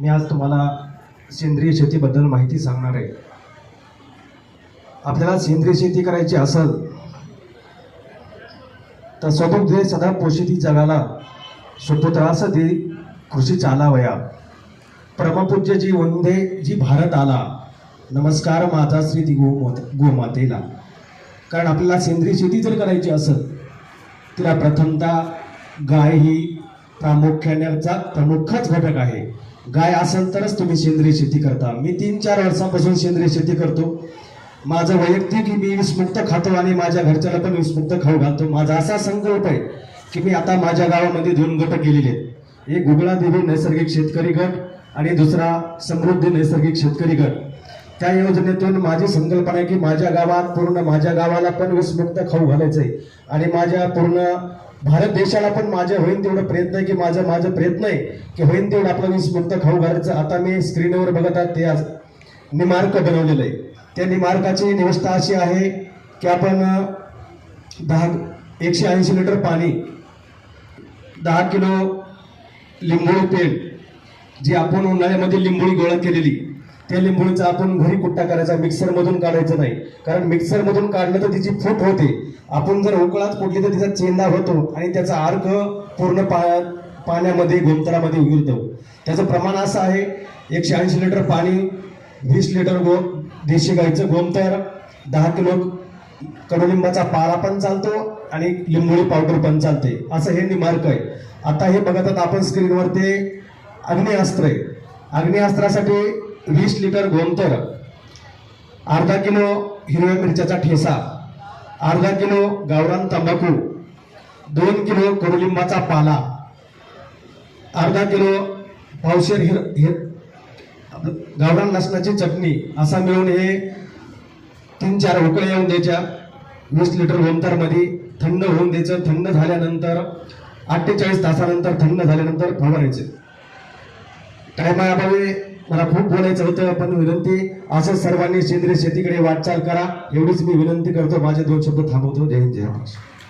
मी आज तुम्हाला सेंद्रिय शेतीबद्दल माहिती सांगणार आहे. आपल्याला सेंद्रिय शेती करायची असेल तर स्वदुग्धे सदा पोषिती जगाला सुपुत्रास दे कृषी चालावया. परमपूज्य जी वंदे जी भारत आला, नमस्कार माझा श्री ती गोमातेला. कारण आपल्याला सेंद्रिय शेती जर करायची असेल तिला प्रथमतः गाय ही प्रामुख्याचा प्रमुखच घटक आहे. गाय असेल तरच तुम्ही सेंद्रिय शेती करता. मी 3-4 वर्षांपासून सेंद्रिय शेती करतो. माझं वैयक्तिक मी विषमुक्त खातो आणि माझ्या घरच्याला पण विषमुक्त खाऊ घालतो. माझा असा संकल्प आहे की मी आता माझ्या गावामध्ये 2 गट केलेले आहेत. एक गुगळादेवी नैसर्गिक शेतकरी गट आणि दुसरा समृद्धी नैसर्गिक शेतकरी गट. त्या योजनेतून माझी संकल्पना आहे की माझ्या गावात पूर्ण माझ्या गावाला पण विषमुक्त खाऊ घालायचंय आणि माझ्या पूर्ण भारत देशाला पण माझ्या होईन तेवढं प्रयत्न आहे की माझं प्रयत्न आहे की होईन तेवढं आपलं विषमुक्त खाऊ घालायचं. आता मी स्क्रीनवर बघत आहे ते आज निमार्क बनवलेलं आहे. त्या निमार्काची व्यवस्था अशी आहे की आपण 180 लिटर पाणी, 10 किलो लिंबोळी पेंट, जी आपण उन्हाळ्यामध्ये लिंबोळी गोळा केलेली, त्या लिंबोळीचा आपण घरी कुट्टा करायचा, मिक्सरमधून काढायचं नाही. कारण मिक्सरमधून काढलं तर तिची फूट होते. आपण जर उकळात कुठली तर तिचा चेंदा होतो आणि त्याचा अर्क पूर्ण पाण्यामध्ये गोमतरामध्ये उघडतो. त्याचं प्रमाण असं आहे, 180 लिटर पाणी, 20 लिटर देशी गाईचं गोमतर, 10 किलो कडुलिंबाचा पाला पण चालतो आणि लिंबोळी पावडर पण चालते. असं हे निमार्क आहे. आता हे बघतात आपण स्क्रीनवर ते अग्निअस्त्र आहे. अग्निअस्त्रासाठी 20 लिटर गोमतर, अर्धा किलो हिरव्या मिरच्याचा ठेसा, अर्धा किलो गावरान तंबाखू, 2 किलो कडुलिंबाचा पाला, अर्धा किलो पावशेर गावरान लसणाची चटणी, असा मिळून हे 3-4 उकळ्या येऊन द्यायच्या. 20 लिटर गोमतरमध्ये थंड होऊन द्यायचं. थंड झाल्यानंतर 48 तासानंतर थंड झाल्यानंतर फवारायचे. टायमाअभावी मला खूप बोलायचं होतं, पण विनंती असं सर्वांनी सेंद्रिय शेतीकडे वाटचाल करा एवढीच मी विनंती करतो. माझे 2 शब्द थांबवतो. जय हिंद, जय महाराष्ट्र.